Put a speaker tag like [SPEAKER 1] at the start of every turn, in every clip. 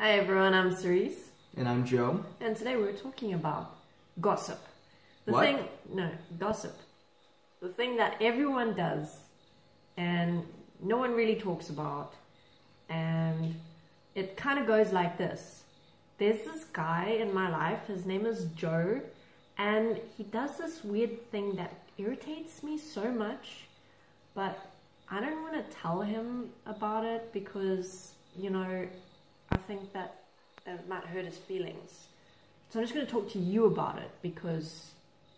[SPEAKER 1] Hi everyone, I'm Cerise.
[SPEAKER 2] And I'm Joe.
[SPEAKER 1] And today we're talking about gossip. Gossip. The thing that everyone does and no one really talks about. And it kind of goes like this. There's this guy in my life, his name is Joe, and he does this weird thing that irritates me so much, but I don't want to tell him about it because, I think that it might hurt his feelings. So I'm just going to talk to you about it because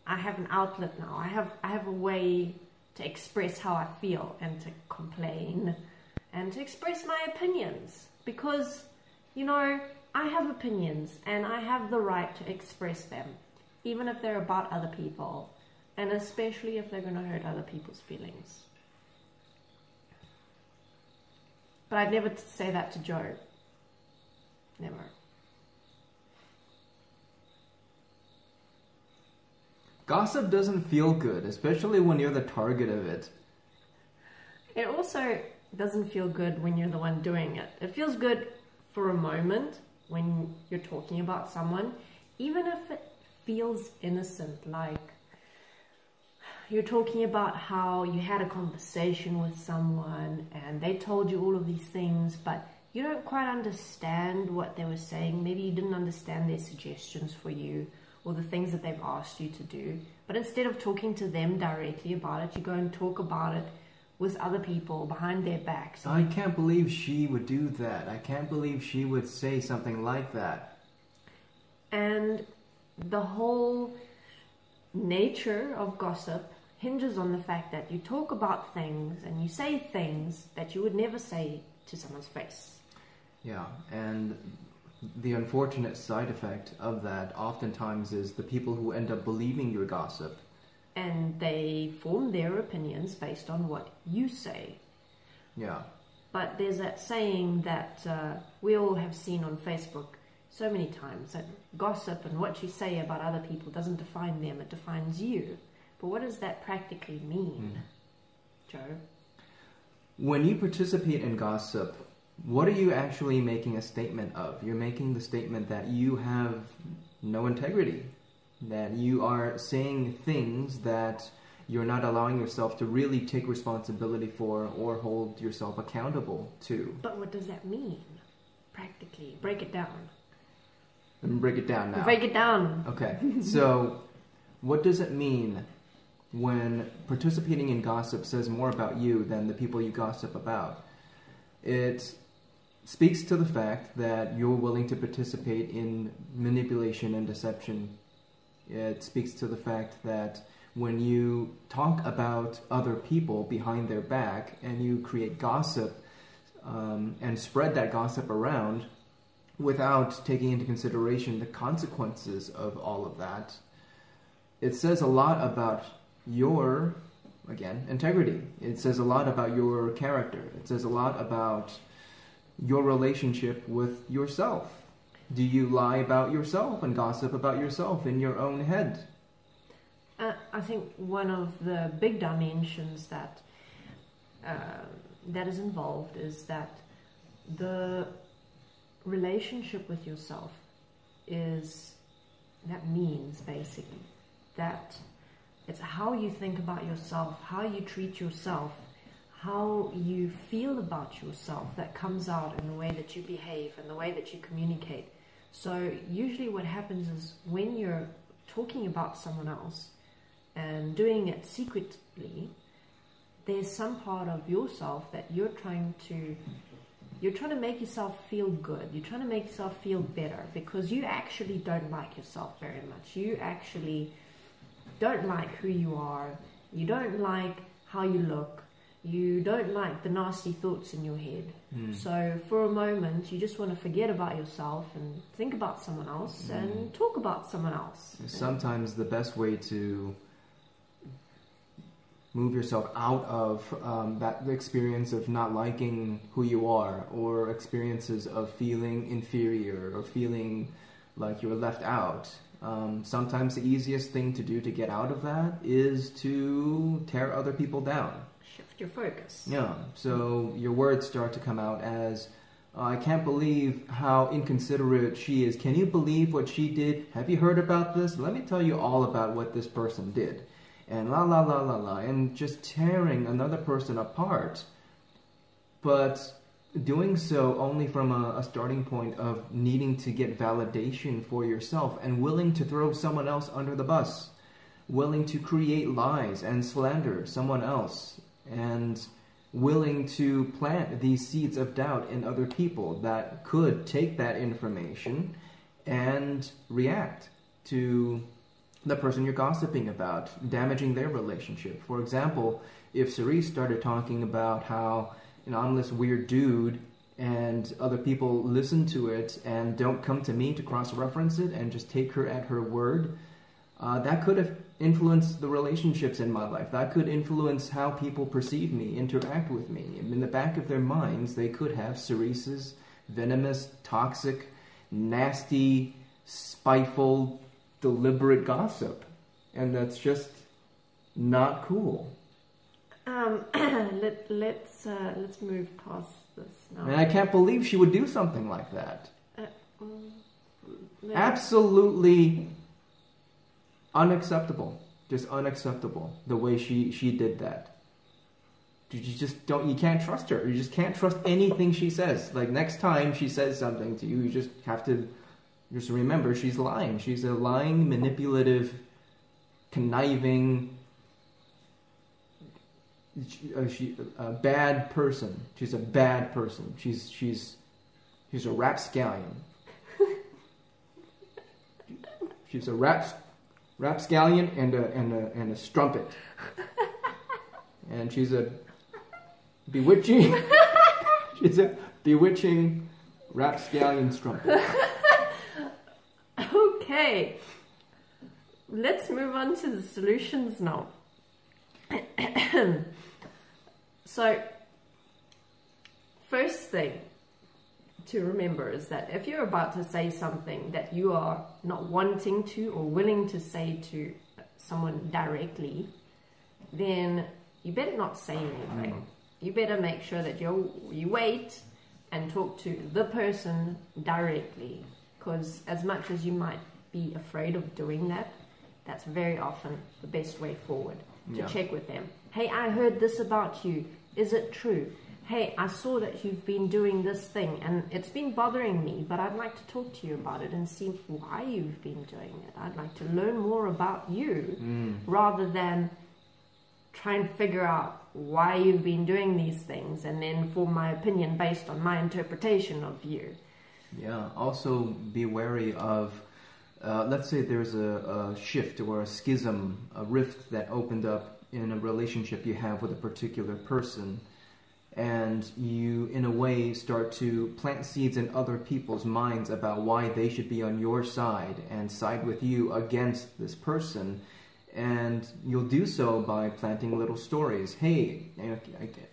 [SPEAKER 1] I have an outlet now. I have a way to express how I feel and to complain and to express my opinions because, I have opinions and I have the right to express them, even if they're about other people and especially if they're going to hurt other people's feelings. But I'd never say that to Joe. Never.
[SPEAKER 2] Gossip doesn't feel good, especially when you're the target of it.
[SPEAKER 1] It also doesn't feel good when you're the one doing it. It feels good for a moment when you're talking about someone, even if it feels innocent, like you're talking about how you had a conversation with someone and they told you all of these things, but you don't quite understand what they were saying. Maybe you didn't understand their suggestions for you or the things that they've asked you to do. But instead of talking to them directly about it, you go and talk about it with other people behind their backs.
[SPEAKER 2] I can't believe she would do that. I can't believe she would say something like that.
[SPEAKER 1] And the whole nature of gossip hinges on the fact that you talk about things and you say things that you would never say to someone's face.
[SPEAKER 2] Yeah, and the unfortunate side effect of that oftentimes is the people who end up believing your gossip.
[SPEAKER 1] And they form their opinions based on what you say.
[SPEAKER 2] Yeah.
[SPEAKER 1] But there's that saying that we all have seen on Facebook so many times, that gossip and what you say about other people doesn't define them, it defines you. But what does that practically mean, Joe?
[SPEAKER 2] When you participate in gossip, what are you actually making a statement of? You're making the statement that you have no integrity, that you are saying things that you're not allowing yourself to really take responsibility for or hold yourself accountable to.
[SPEAKER 1] But what does that mean, practically? Break it down.
[SPEAKER 2] Let me break it down now.
[SPEAKER 1] Break it down.
[SPEAKER 2] Okay, so what does it mean when participating in gossip says more about you than the people you gossip about? It speaks to the fact that you're willing to participate in manipulation and deception. It speaks to the fact that when you talk about other people behind their back and you create gossip and spread that gossip around without taking into consideration the consequences of all of that, it says a lot about your, again, integrity. It says a lot about your character. It says a lot about your relationship with yourself. Do you lie about yourself and gossip about yourself in your own head?
[SPEAKER 1] I think one of the big dimensions that is involved is that the relationship with yourself means basically that it's how you think about yourself, how you treat yourself, how you feel about yourself that comes out in the way that you behave and the way that you communicate. So usually what happens is when you're talking about someone else and doing it secretly, there's some part of yourself that you're trying to make yourself feel good. You're trying to make yourself feel better because you actually don't like yourself very much. You actually don't like who you are. You don't like how you look. You don't like the nasty thoughts in your head. So for a moment, you just want to forget about yourself and think about someone else and talk about someone else.
[SPEAKER 2] Sometimes the best way to move yourself out of that experience of not liking who you are, or experiences of feeling inferior or feeling like you're left out. Sometimes the easiest thing to do to get out of that is to tear other people down.
[SPEAKER 1] Shift your focus.
[SPEAKER 2] Yeah, so your words start to come out as, I can't believe how inconsiderate she is. Can you believe what she did? Have you heard about this? Let me tell you all about what this person did. And la la la la la, and just tearing another person apart. But doing so only from a starting point of needing to get validation for yourself and willing to throw someone else under the bus. Willing to create lies and slander someone else. And willing to plant these seeds of doubt in other people that could take that information and react to the person you're gossiping about, damaging their relationship. For example, if Cerise started talking about how, I'm this weird dude, and other people listen to it and don't come to me to cross-reference it and just take her at her word, that could have influenced the relationships in my life. That could influence how people perceive me, interact with me. In the back of their minds, they could have Cerise's venomous, toxic, nasty, spiteful, deliberate gossip. And that's just not cool.
[SPEAKER 1] Let's move past this now.
[SPEAKER 2] And I can't believe she would do something like that. Absolutely unacceptable. Just unacceptable. The way she did that. You can't trust her. You just can't trust anything she says. Like, next time she says something to you, you just have to just remember she's lying. She's a lying, manipulative, conniving, a bad person. She's a bad person. She's a rapscallion. She's a rapscallion and a strumpet. And she's a bewitching rapscallion strumpet.
[SPEAKER 1] Okay. Let's move on to the solutions now. So, first thing to remember is that if you're about to say something that you are not wanting to or willing to say to someone directly, then you better not say anything. You better make sure that you wait and talk to the person directly, because as much as you might be afraid of doing that, that's very often the best way forward, to check with them. Hey, I heard this about you. Is it true? Hey, I saw that you've been doing this thing and it's been bothering me, but I'd like to talk to you about it and see why you've been doing it. I'd like to learn more about you rather than try and figure out why you've been doing these things and then form my opinion based on my interpretation of you.
[SPEAKER 2] Yeah, also be wary of, let's say there's a shift or a schism, a rift that opened up in a relationship you have with a particular person, and you, in a way, start to plant seeds in other people's minds about why they should be on your side and side with you against this person. And you'll do so by planting little stories. Hey,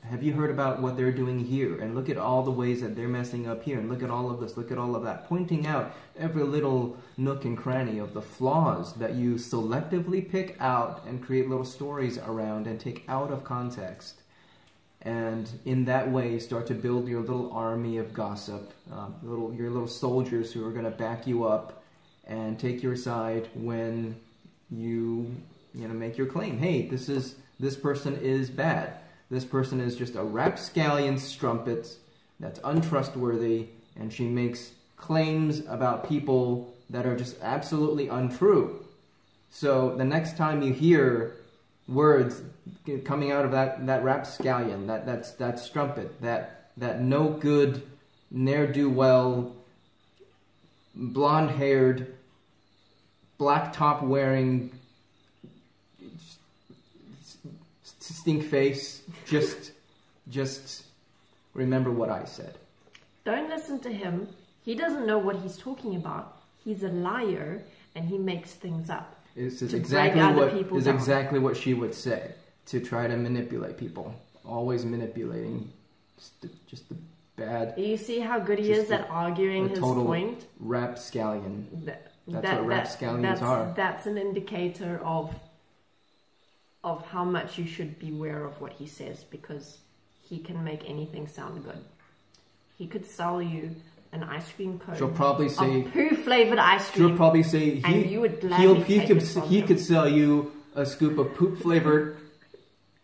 [SPEAKER 2] have you heard about what they're doing here? And look at all the ways that they're messing up here. And look at all of this, look at all of that. Pointing out every little nook and cranny of the flaws that you selectively pick out and create little stories around and take out of context. And in that way, start to build your little army of gossip, your little soldiers who are going to back you up and take your side when you make your claim. Hey, this person is bad. This person is just a rapscallion strumpet that's untrustworthy, and she makes claims about people that are just absolutely untrue. So the next time you hear words coming out of that rapscallion, that strumpet, that no good, ne'er-do-well, blonde-haired, black top wearing, stink face, just remember what I said.
[SPEAKER 1] Don't listen to him. He doesn't know what he's talking about. He's a liar and he makes things up.
[SPEAKER 2] It's exactly what she would say, to try to manipulate people. Always manipulating, just the bad.
[SPEAKER 1] You see how good he is at arguing his point?
[SPEAKER 2] Rapscallion. That's what rapscallions are.
[SPEAKER 1] That's an indicator of how much you should beware of what he says, because he can make anything sound good. he could sell you an ice cream cone.
[SPEAKER 2] She'll probably say
[SPEAKER 1] of poo-flavored ice cream.
[SPEAKER 2] She'll probably say
[SPEAKER 1] and you would gladly take it from
[SPEAKER 2] he
[SPEAKER 1] him.
[SPEAKER 2] could sell you a scoop of poop-flavored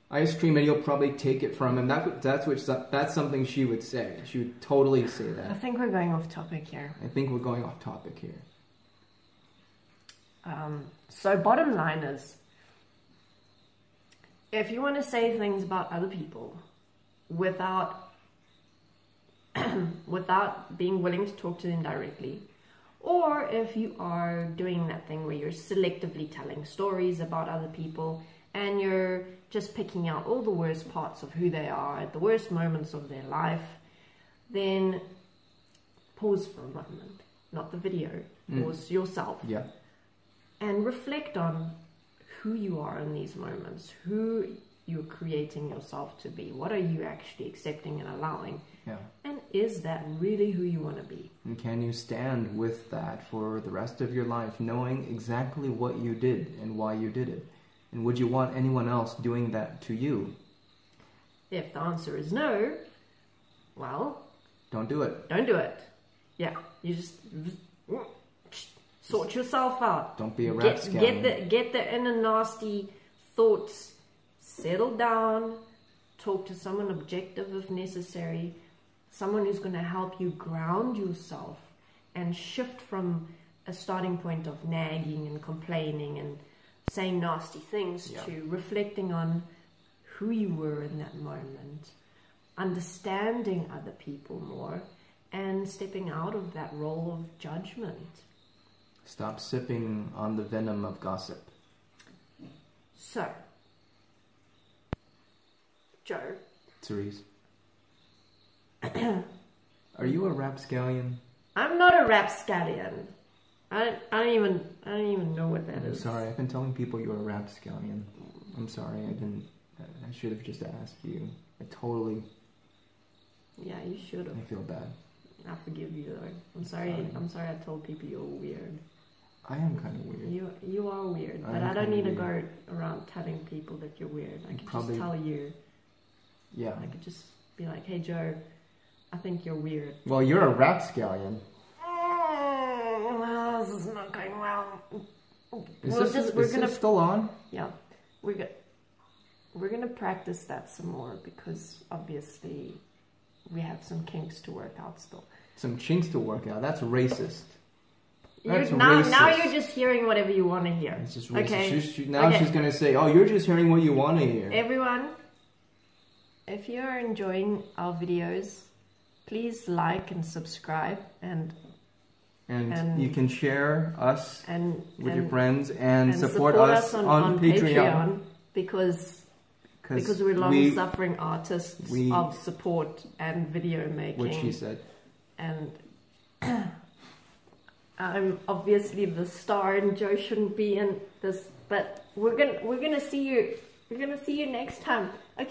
[SPEAKER 2] ice cream, and you'll probably take it from him. That's something she would say. She would totally say that.
[SPEAKER 1] I think we're going off topic here.
[SPEAKER 2] I think we're going off topic here.
[SPEAKER 1] So bottom line is, if you want to say things about other people without without being willing to talk to them directly, or if you are doing that thing where you're selectively telling stories about other people and you're just picking out all the worst parts of who they are at the worst moments of their life, then pause for a moment. Not the video. Pause yourself.
[SPEAKER 2] Yeah.
[SPEAKER 1] And reflect on who you are in these moments, who you're creating yourself to be. What are you actually accepting and allowing?
[SPEAKER 2] Yeah.
[SPEAKER 1] And is that really who you want to be?
[SPEAKER 2] And can you stand with that for the rest of your life, knowing exactly what you did and why you did it? And would you want anyone else doing that to you?
[SPEAKER 1] If the answer is no, well,
[SPEAKER 2] don't do it.
[SPEAKER 1] Don't do it. Yeah, you just sort yourself out.
[SPEAKER 2] Don't be a rapscallion.
[SPEAKER 1] Get the inner nasty thoughts settled down. Talk to someone objective if necessary. Someone who's going to help you ground yourself and shift from a starting point of nagging and complaining and saying nasty things to reflecting on who you were in that moment, understanding other people more, and stepping out of that role of judgment.
[SPEAKER 2] Stop sipping on the venom of gossip.
[SPEAKER 1] So, Joe.
[SPEAKER 2] Cerise. Are you a rapscallion?
[SPEAKER 1] I'm not a rapscallion. I don't even know what that is.
[SPEAKER 2] I'm sorry, I've been telling people you're a rapscallion. I'm sorry, I should have just asked you. I totally...
[SPEAKER 1] Yeah, you should have.
[SPEAKER 2] I feel bad.
[SPEAKER 1] I forgive you though. I'm sorry I told people you're weird.
[SPEAKER 2] I am kind of weird.
[SPEAKER 1] You are weird, but I don't need to go around telling people that you're weird. I can just tell you.
[SPEAKER 2] Yeah.
[SPEAKER 1] I could just be like, hey Joe, I think you're weird.
[SPEAKER 2] Well, you're a rapscallion.
[SPEAKER 1] Well, this is not going well.
[SPEAKER 2] Is this still on?
[SPEAKER 1] Yeah. We're gonna practice that some more because obviously we have some kinks to work out still.
[SPEAKER 2] Some chinks to work out. That's racist.
[SPEAKER 1] Now you're just hearing whatever you want to hear.
[SPEAKER 2] It's just racist.
[SPEAKER 1] Okay.
[SPEAKER 2] She's going to say, oh, you're just hearing what you want to hear.
[SPEAKER 1] Everyone, if you're enjoying our videos, please like and subscribe and
[SPEAKER 2] you can share us with your friends and
[SPEAKER 1] support us on Patreon because we're long-suffering artists of support and video making.
[SPEAKER 2] Which she said.
[SPEAKER 1] And I'm obviously the star, and Joe shouldn't be in this. But we're gonna see you. We're gonna see you next time. Okay.